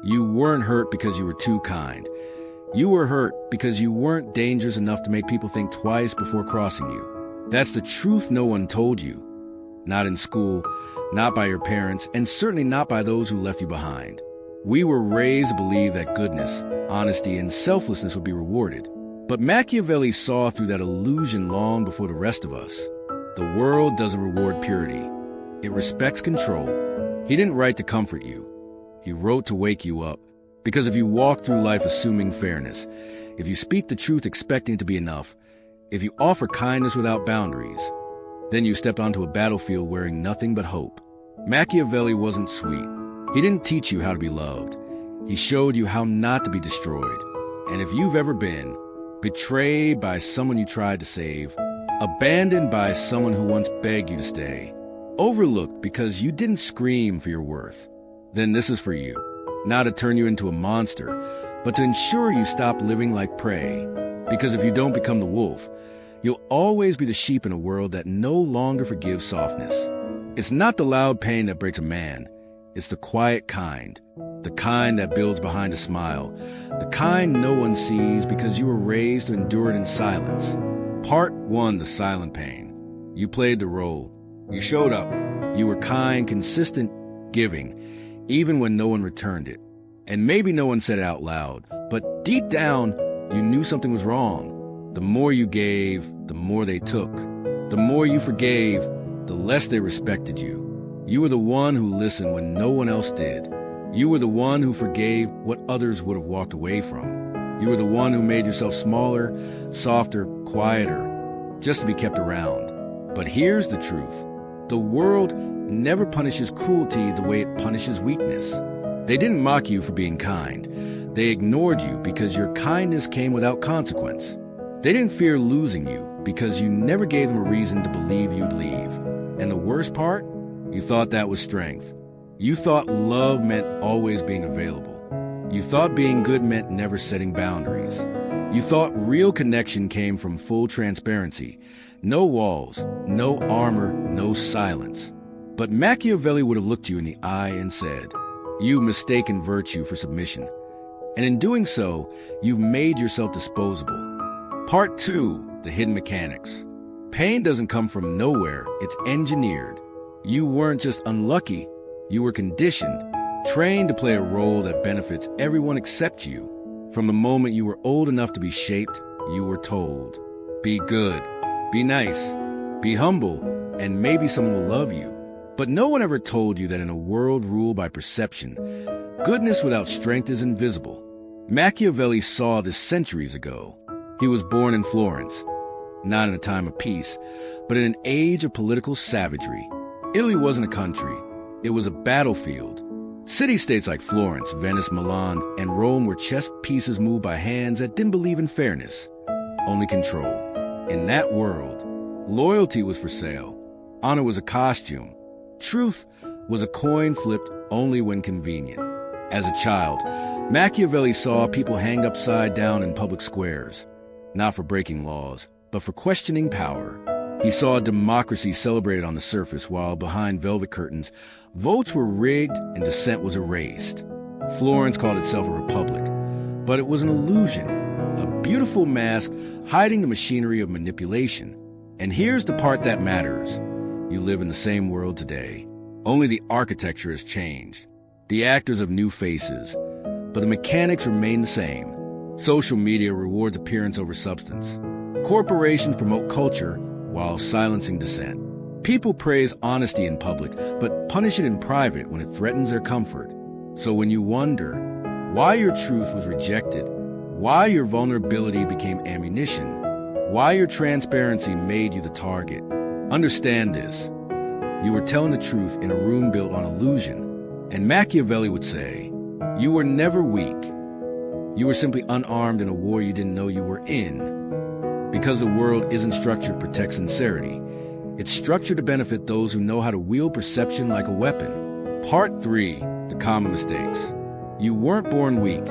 You weren't hurt because you were too kind. You were hurt because you weren't dangerous enough to make people think twice before crossing you. That's the truth no one told you. Not in school, not by your parents, and certainly not by those who left you behind. We were raised to believe that goodness, honesty, and selflessness would be rewarded. But Machiavelli saw through that illusion long before the rest of us. The world doesn't reward purity. It respects control. He didn't write to comfort you. He wrote to wake you up. Because if you walk through life assuming fairness, if you speak the truth expecting it to be enough, if you offer kindness without boundaries, then you stepped onto a battlefield wearing nothing but hope. Machiavelli wasn't sweet. He didn't teach you how to be loved. He showed you how not to be destroyed. And if you've ever been betrayed by someone you tried to save, abandoned by someone who once begged you to stay, overlooked because you didn't scream for your worth, then this is for you. Not to turn you into a monster, but to ensure you stop living like prey. Because if you don't become the wolf, you'll always be the sheep in a world that no longer forgives softness. It's not the loud pain that breaks a man. It's the quiet kind. The kind that builds behind a smile. The kind no one sees because you were raised to endure it in silence. Part 1, the silent pain. You played the role. You showed up. You were kind, consistent, giving, even when no one returned it. And maybe no one said it out loud, but deep down, you knew something was wrong. The more you gave, the more they took. The more you forgave, the less they respected you. You were the one who listened when no one else did. You were the one who forgave what others would have walked away from. You were the one who made yourself smaller, softer, quieter, just to be kept around. But here's the truth. The world never punishes cruelty the way it punishes weakness. They didn't mock you for being kind. They ignored you because your kindness came without consequence. They didn't fear losing you because you never gave them a reason to believe you'd leave. And the worst part? You thought that was strength. You thought love meant always being available. You thought being good meant never setting boundaries. You thought real connection came from full transparency. No walls, no armor, no silence. But Machiavelli would have looked you in the eye and said, "You've mistaken virtue for submission. And in doing so, you've made yourself disposable." Part 2, the hidden mechanics. Pain doesn't come from nowhere, it's engineered. You weren't just unlucky, you were conditioned, trained to play a role that benefits everyone except you. From the moment you were old enough to be shaped, you were told, be good, be nice, be humble, and maybe someone will love you. But no one ever told you that in a world ruled by perception, goodness without strength is invisible. Machiavelli saw this centuries ago. He was born in Florence, not in a time of peace, but in an age of political savagery. Italy wasn't a country, it was a battlefield. City-states like Florence, Venice, Milan, and Rome were chess pieces moved by hands that didn't believe in fairness, only control. In that world, loyalty was for sale, honor was a costume, truth was a coin flipped only when convenient. As a child, Machiavelli saw people hanged upside down in public squares, not for breaking laws, but for questioning power. He saw democracy celebrated on the surface while behind velvet curtains, votes were rigged and dissent was erased. Florence called itself a republic, but it was an illusion, a beautiful mask hiding the machinery of manipulation. And here's the part that matters. You live in the same world today. Only the architecture has changed. The actors have new faces, but the mechanics remain the same. Social media rewards appearance over substance. Corporations promote culture while silencing dissent. People praise honesty in public, but punish it in private when it threatens their comfort. So when you wonder why your truth was rejected, why your vulnerability became ammunition, why your transparency made you the target, understand this. You were telling the truth in a room built on illusion. And Machiavelli would say, you were never weak. You were simply unarmed in a war you didn't know you were in. Because the world isn't structured to protect sincerity. It's structured to benefit those who know how to wield perception like a weapon. Part 3, the common mistakes. You weren't born weak.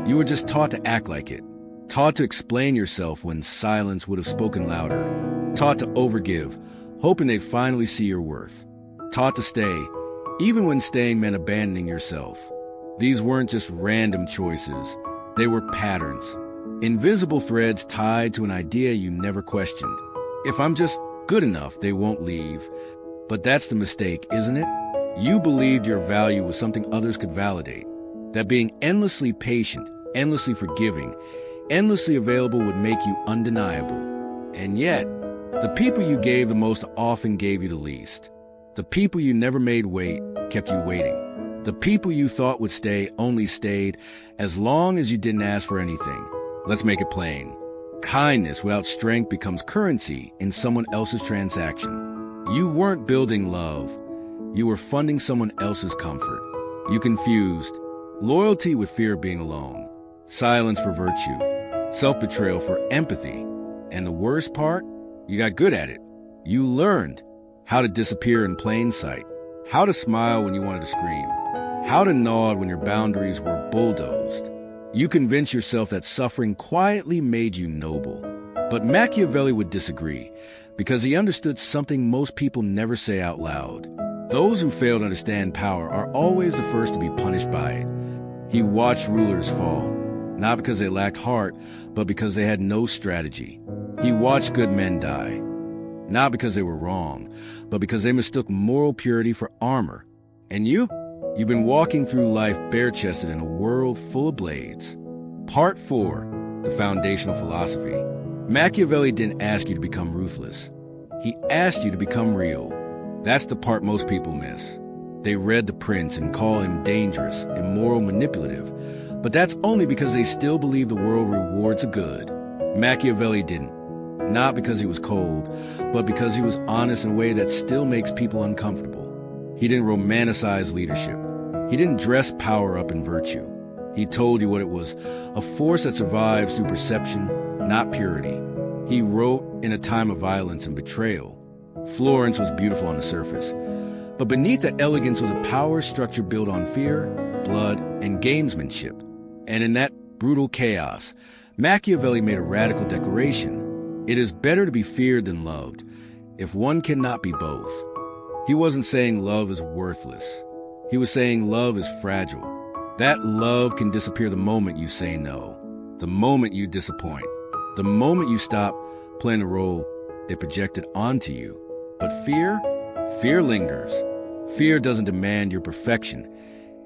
You were just taught to act like it. Taught to explain yourself when silence would have spoken louder. Taught to overgive, hoping they'd finally see your worth. Taught to stay, even when staying meant abandoning yourself. These weren't just random choices. They were patterns. Invisible threads tied to an idea you never questioned. If I'm just good enough, they won't leave. But that's the mistake, isn't it? You believed your value was something others could validate. That being endlessly patient, endlessly forgiving, endlessly available would make you undeniable. And yet, the people you gave the most often gave you the least. The people you never made wait kept you waiting. The people you thought would stay only stayed as long as you didn't ask for anything. Let's make it plain. Kindness without strength becomes currency in someone else's transaction. You weren't building love. You were funding someone else's comfort. You confused loyalty with fear of being alone, silence for virtue, self-betrayal for empathy. And the worst part? You got good at it. You learned how to disappear in plain sight, how to smile when you wanted to scream, how to nod when your boundaries were bulldozed. You convinced yourself that suffering quietly made you noble. But Machiavelli would disagree, because he understood something most people never say out loud. Those who fail to understand power are always the first to be punished by it. He watched rulers fall, not because they lacked heart, but because they had no strategy. He watched good men die, not because they were wrong, but because they mistook moral purity for armor. And you've been walking through life bare-chested in a world full of blades. Part 4, the foundational philosophy. Machiavelli didn't ask you to become ruthless. He asked you to become real. That's the part most people miss. They read The Prince and call him dangerous, immoral, manipulative. But that's only because they still believe the world rewards the good. Machiavelli didn't. Not because he was cold, but because he was honest in a way that still makes people uncomfortable. He didn't romanticize leadership. He didn't dress power up in virtue. He told you what it was, a force that survives through perception, not purity. He wrote in a time of violence and betrayal. Florence was beautiful on the surface, but beneath that elegance was a power structure built on fear, blood, and gamesmanship. And in that brutal chaos, Machiavelli made a radical declaration. It is better to be feared than loved, if one cannot be both. He wasn't saying love is worthless. He was saying love is fragile. That love can disappear the moment you say no, the moment you disappoint, the moment you stop playing the role they projected onto you. But fear lingers. Fear doesn't demand your perfection.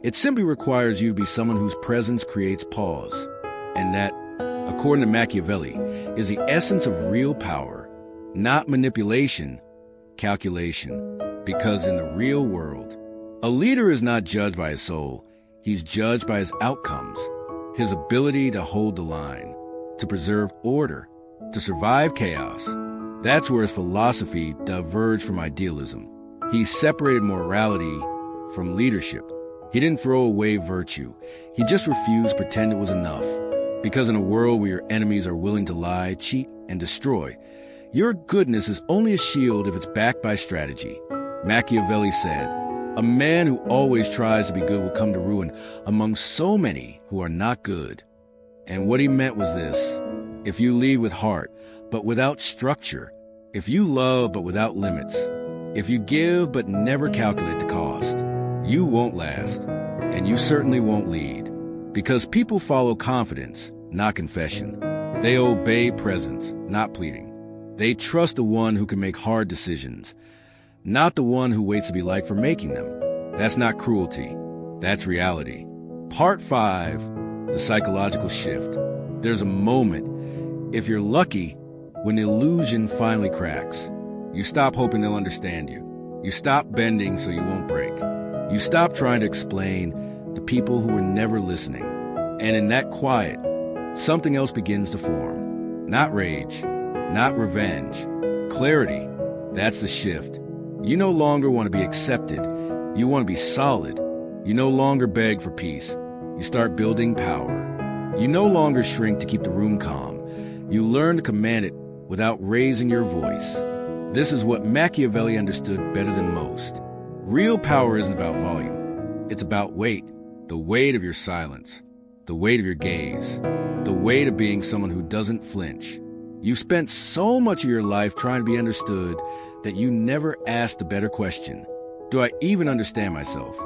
It simply requires you to be someone whose presence creates pause. And that, according to Machiavelli, is the essence of real power, not manipulation, calculation. Because in the real world, a leader is not judged by his soul. He's judged by his outcomes, his ability to hold the line, to preserve order, to survive chaos. That's where his philosophy diverged from idealism. He separated morality from leadership. He didn't throw away virtue. He just refused to pretend it was enough. Because in a world where your enemies are willing to lie, cheat, and destroy, your goodness is only a shield if it's backed by strategy. Machiavelli said, "A man who always tries to be good will come to ruin among so many who are not good." And what he meant was this: if you lead with heart, but without structure, if you love but without limits, if you give but never calculate the cost, you won't last, and you certainly won't lead. Because people follow confidence, not confession. They obey presence, not pleading. They trust the one who can make hard decisions, not the one who waits to be liked for making them. That's not cruelty. That's reality. Part 5, the psychological shift. There's a moment, if you're lucky, when the illusion finally cracks. You stop hoping they'll understand you. You stop bending so you won't break. You stop trying to explain to people who were never listening. And in that quiet, something else begins to form. Not rage, not revenge. Clarity. That's the shift. You no longer want to be accepted. You want to be solid. You no longer beg for peace. You start building power. You no longer shrink to keep the room calm. You learn to command it without raising your voice. This is what Machiavelli understood better than most. Real power isn't about volume. It's about weight. The weight of your silence. The weight of your gaze. The weight of being someone who doesn't flinch. You've spent so much of your life trying to be understood that you never asked the better question. Do I even understand myself?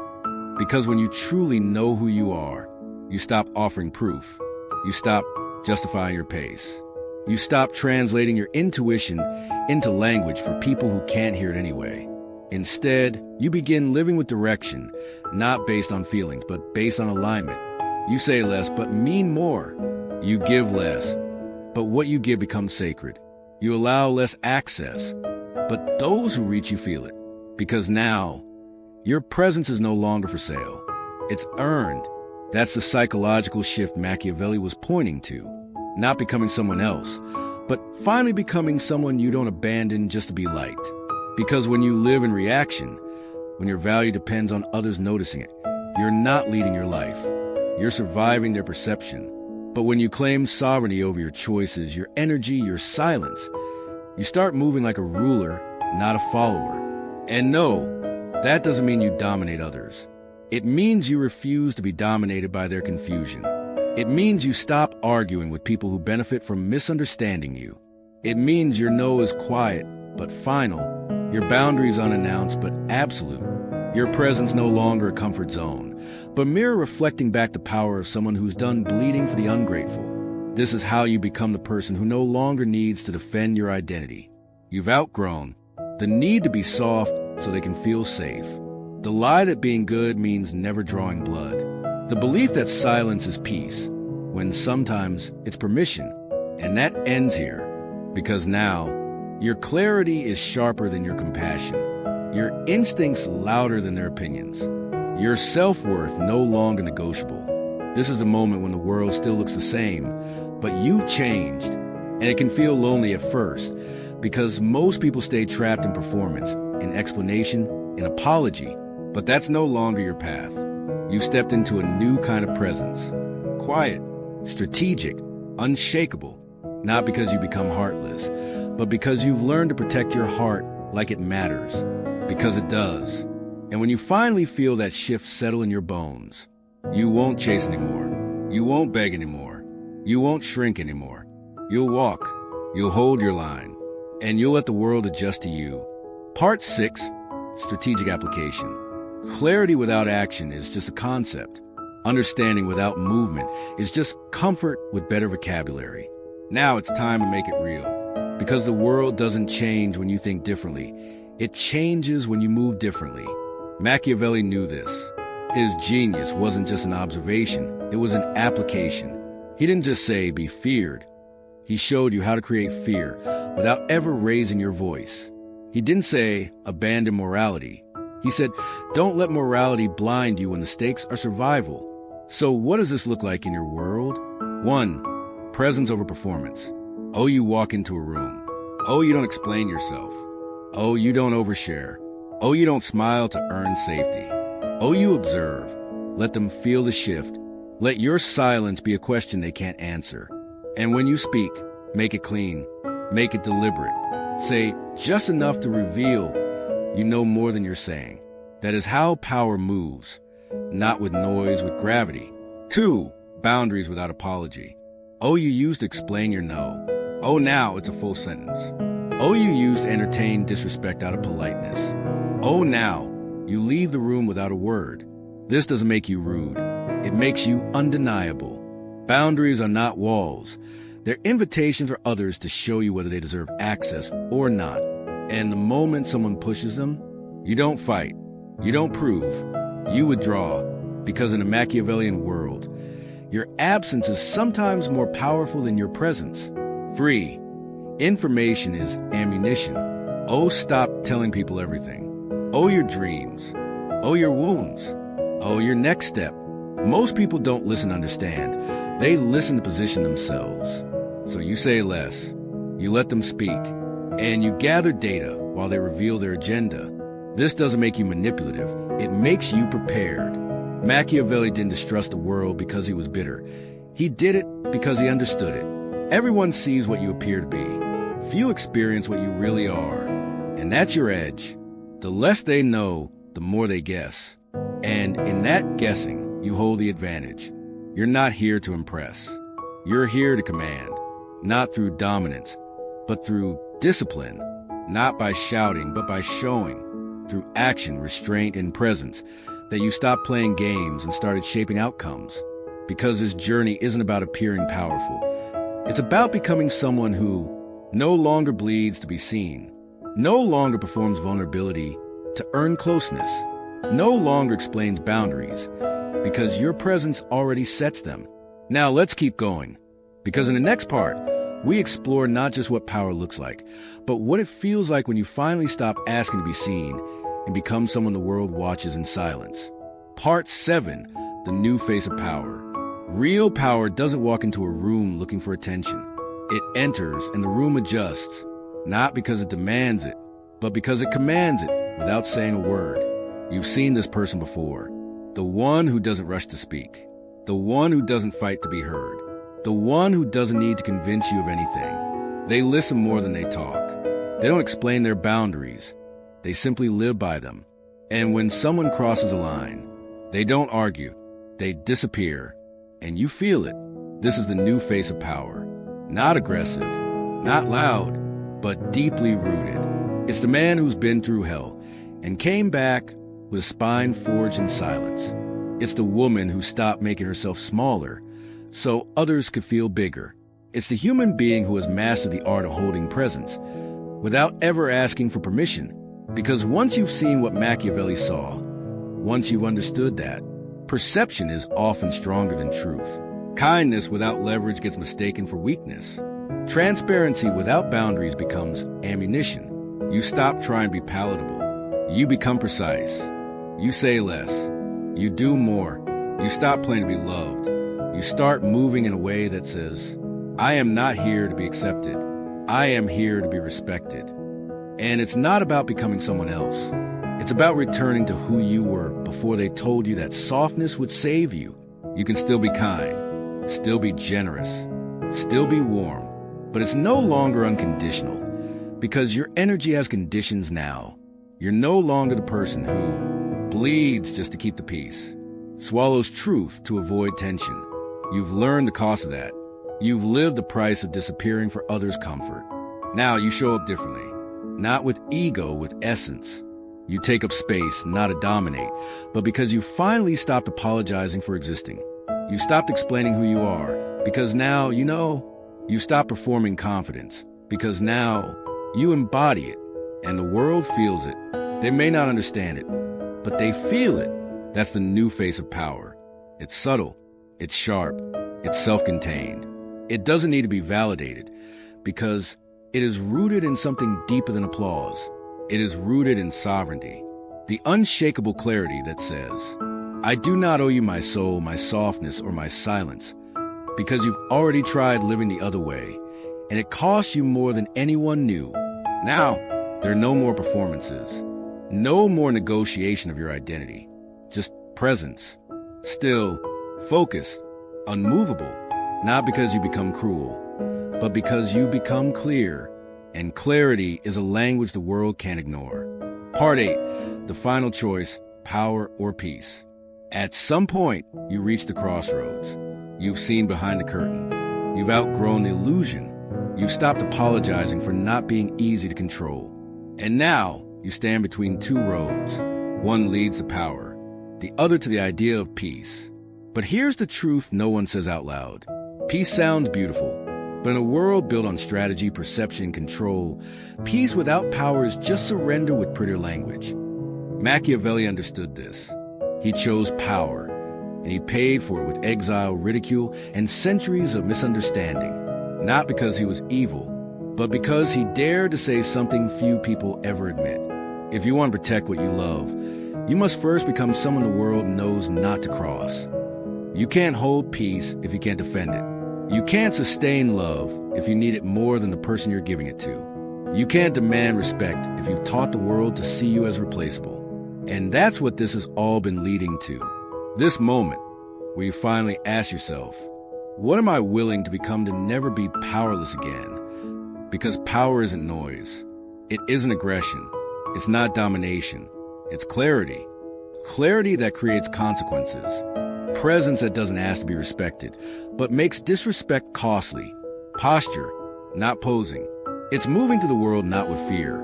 Because when you truly know who you are, you stop offering proof. You stop justifying your pace. You stop translating your intuition into language for people who can't hear it anyway. Instead, you begin living with direction, not based on feelings, but based on alignment. You say less, but mean more. You give less, but what you give becomes sacred. You allow less access, but those who reach you feel it. Because now, your presence is no longer for sale. It's earned. That's the psychological shift Machiavelli was pointing to. Not becoming someone else, but finally becoming someone you don't abandon just to be liked. Because when you live in reaction, when your value depends on others noticing it, you're not leading your life. You're surviving their perception. But when you claim sovereignty over your choices, your energy, your silence, you start moving like a ruler, not a follower. And no, that doesn't mean you dominate others. It means you refuse to be dominated by their confusion. It means you stop arguing with people who benefit from misunderstanding you. It means your no is quiet, but final. Your boundaries unannounced, but absolute. Your presence no longer a comfort zone, but mirror reflecting back the power of someone who's done bleeding for the ungrateful. This is how you become the person who no longer needs to defend your identity. You've outgrown the need to be soft so they can feel safe. The lie that being good means never drawing blood. The belief that silence is peace, when sometimes it's permission. And that ends here, because now, your clarity is sharper than your compassion. Your instincts louder than their opinions. Your self-worth no longer negotiable. This is the moment when the world still looks the same, but you've changed. And it can feel lonely at first, because most people stay trapped in performance, in explanation, in apology. But that's no longer your path. You've stepped into a new kind of presence. Quiet, strategic, unshakable. Not because you become heartless, but because you've learned to protect your heart like it matters. Because it does. And when you finally feel that shift settle in your bones, you won't chase anymore. You won't beg anymore. You won't shrink anymore. You'll walk. You'll hold your line. And you'll let the world adjust to you. Part 6, Strategic Application. Clarity without action is just a concept. Understanding without movement is just comfort with better vocabulary. Now it's time to make it real. Because the world doesn't change when you think differently. It changes when you move differently. Machiavelli knew this. His genius wasn't just an observation, it was an application. He didn't just say, be feared. He showed you how to create fear without ever raising your voice. He didn't say, abandon morality. He said, don't let morality blind you when the stakes are survival. So what does this look like in your world? 1, presence over performance. Oh, you walk into a room. Oh, you don't explain yourself. Oh, you don't overshare. Oh, you don't smile to earn safety. Oh, you observe. Let them feel the shift. Let your silence be a question they can't answer. And when you speak, make it clean. Make it deliberate. Say just enough to reveal you know more than you're saying. That is how power moves. Not with noise, with gravity. 2, boundaries without apology. Oh, you used to explain your no. Oh, now it's a full sentence. Oh, you used to entertain disrespect out of politeness. Oh, now you leave the room without a word. This doesn't make you rude. It makes you undeniable. Boundaries are not walls. They're invitations for others to show you whether they deserve access or not. And the moment someone pushes them, you don't fight. You don't prove. You withdraw. Because in a Machiavellian world, your absence is sometimes more powerful than your presence. Free. Information is ammunition. Oh, stop telling people everything. Oh, your dreams. Oh, your wounds. Oh, your next step. Most people don't listen to understand. They listen to position themselves. So you say less. You let them speak. And you gather data while they reveal their agenda. This doesn't make you manipulative. It makes you prepared. Machiavelli didn't distrust the world because he was bitter. He did it because he understood it. Everyone sees what you appear to be. Few experience what you really are. And that's your edge. The less they know, the more they guess. And in that guessing, you hold the advantage. You're not here to impress. You're here to command. Not through dominance, but through discipline. Not by shouting, but by showing. Through action, restraint, and presence. that you stopped playing games and started shaping outcomes. Because this journey isn't about appearing powerful. It's about becoming someone who no longer bleeds to be seen, no longer performs vulnerability to earn closeness, no longer explains boundaries, because your presence already sets them. Now let's keep going, because in the next part, we explore not just what power looks like, but what it feels like when you finally stop asking to be seen and become someone the world watches in silence. Part 7, the new face of power. Real power doesn't walk into a room looking for attention. It enters and the room adjusts, not because it demands it, but because it commands it without saying a word. You've seen this person before. The one who doesn't rush to speak. The one who doesn't fight to be heard. The one who doesn't need to convince you of anything. They listen more than they talk. They don't explain their boundaries. They simply live by them. And when someone crosses a line, they don't argue. They disappear. And you feel it. This is the new face of power. Not aggressive, not loud, but deeply rooted. It's the man who's been through hell and came back with a spine forged in silence. It's the woman who stopped making herself smaller so others could feel bigger. It's the human being who has mastered the art of holding presence without ever asking for permission. Because once you've seen what Machiavelli saw, once you've understood that, perception is often stronger than truth. Kindness without leverage gets mistaken for weakness. Transparency without boundaries becomes ammunition. You stop trying to be palatable. You become precise. You say less. You do more. You stop playing to be loved. You start moving in a way that says, I am not here to be accepted. I am here to be respected. And it's not about becoming someone else. It's about returning to who you were before they told you that softness would save you. You can still be kind, still be generous, still be warm, but it's no longer unconditional because your energy has conditions now. You're no longer the person who bleeds just to keep the peace, swallows truth to avoid tension. You've learned the cost of that. You've lived the price of disappearing for others' comfort. Now you show up differently, not with ego, with essence. You take up space, not to dominate, but because you finally stopped apologizing for existing. You stopped explaining who you are, because now you know. You stopped performing confidence, because now you embody it, and the world feels it. They may not understand it, but they feel it. That's the new face of power. It's subtle, it's sharp, it's self-contained. It doesn't need to be validated, because it is rooted in something deeper than applause. It is rooted in sovereignty, the unshakable clarity that says, I do not owe you my soul, my softness, or my silence, because you've already tried living the other way, and it costs you more than anyone knew. Now, there are no more performances, no more negotiation of your identity, just presence, still, focused, unmovable, not because you become cruel, but because you become clear. And clarity is a language the world can't ignore. Part 8, the final choice, power or peace. At some point, you reach the crossroads. You've seen behind the curtain. You've outgrown the illusion. You've stopped apologizing for not being easy to control. And now, you stand between two roads. One leads to power, the other to the idea of peace. But here's the truth no one says out loud. Peace sounds beautiful. But in a world built on strategy, perception, and control, peace without power is just surrender with prettier language. Machiavelli understood this. He chose power, and he paid for it with exile, ridicule, and centuries of misunderstanding. Not because he was evil, but because he dared to say something few people ever admit. If you want to protect what you love, you must first become someone the world knows not to cross. You can't hold peace if you can't defend it. You can't sustain love if you need it more than the person you're giving it to. You can't demand respect if you've taught the world to see you as replaceable. And that's what this has all been leading to. This moment, where you finally ask yourself, what am I willing to become to never be powerless again? Because power isn't noise. It isn't aggression. It's not domination. It's clarity. Clarity that creates consequences. Presence that doesn't ask to be respected, but makes disrespect costly. Posture, not posing. It's moving through the world not with fear,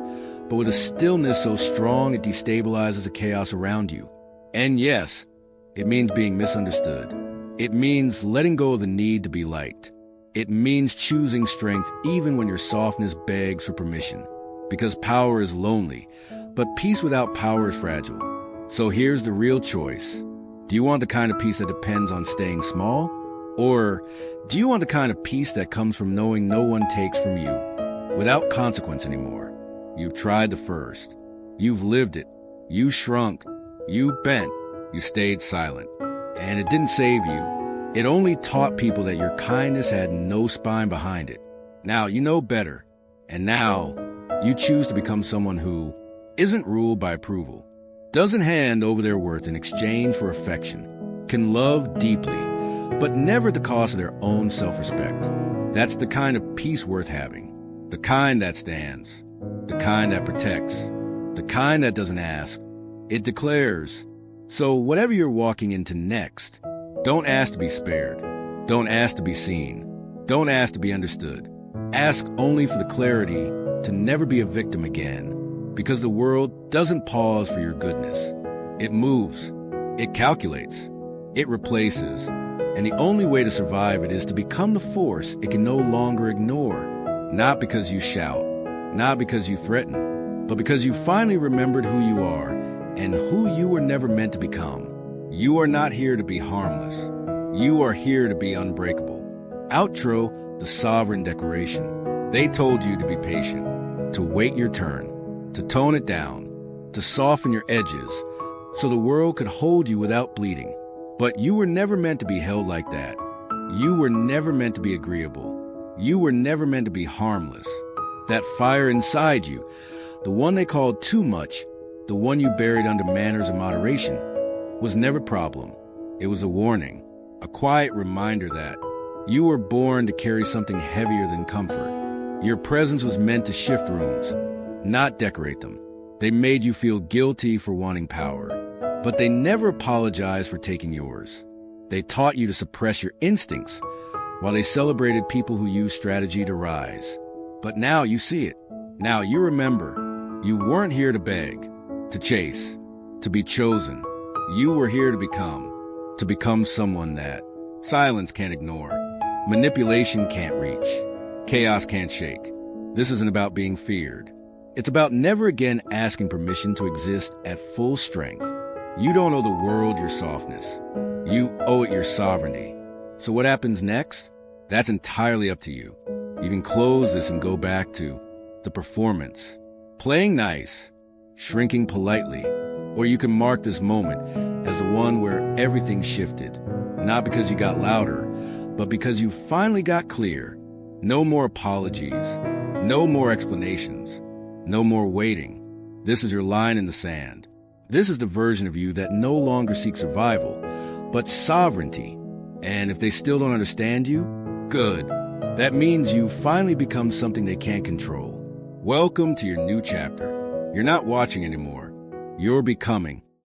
but with a stillness so strong it destabilizes the chaos around you. And yes, it means being misunderstood. It means letting go of the need to be liked. It means choosing strength even when your softness begs for permission. Because power is lonely, but peace without power is fragile. So here's the real choice. Do you want the kind of peace that depends on staying small? Or do you want the kind of peace that comes from knowing no one takes from you without consequence anymore? You've tried the first. You've lived it. You shrunk. You bent. You stayed silent. And it didn't save you. It only taught people that your kindness had no spine behind it. Now you know better. And now you choose to become someone who isn't ruled by approval, doesn't hand over their worth in exchange for affection, can love deeply, but never at the cost of their own self-respect. That's the kind of peace worth having. The kind that stands. The kind that protects. The kind that doesn't ask. It declares. So whatever you're walking into next, don't ask to be spared. Don't ask to be seen. Don't ask to be understood. Ask only for the clarity to never be a victim again. Because the world doesn't pause for your goodness. It moves. It calculates. It replaces. And the only way to survive it is to become the force it can no longer ignore. Not because you shout. Not because you threaten. But because you finally remembered who you are and who you were never meant to become. You are not here to be harmless. You are here to be unbreakable. Outro, the sovereign declaration. They told you to be patient, to wait your turn, to tone it down, to soften your edges, so the world could hold you without bleeding. But you were never meant to be held like that. You were never meant to be agreeable. You were never meant to be harmless. That fire inside you, the one they called too much, the one you buried under manners and moderation, was never a problem. It was a warning, a quiet reminder that you were born to carry something heavier than comfort. Your presence was meant to shift rooms, not decorate them. They made you feel guilty for wanting power, but they never apologized for taking yours. They taught you to suppress your instincts while they celebrated people who used strategy to rise. But now you see it. Now you remember. You weren't here to beg, to chase, to be chosen. You were here to become someone that silence can't ignore, manipulation can't reach, chaos can't shake. This isn't about being feared. It's about never again asking permission to exist at full strength. You don't owe the world your softness. You owe it your sovereignty. So what happens next? That's entirely up to you. You can close this and go back to the performance, playing nice, shrinking politely, or you can mark this moment as the one where everything shifted, not because you got louder, but because you finally got clear. No more apologies, no more explanations, no more waiting. This is your line in the sand. This is the version of you that no longer seeks survival, but sovereignty. And if they still don't understand you, good. That means you finally become something they can't control. Welcome to your new chapter. You're not watching anymore. You're becoming.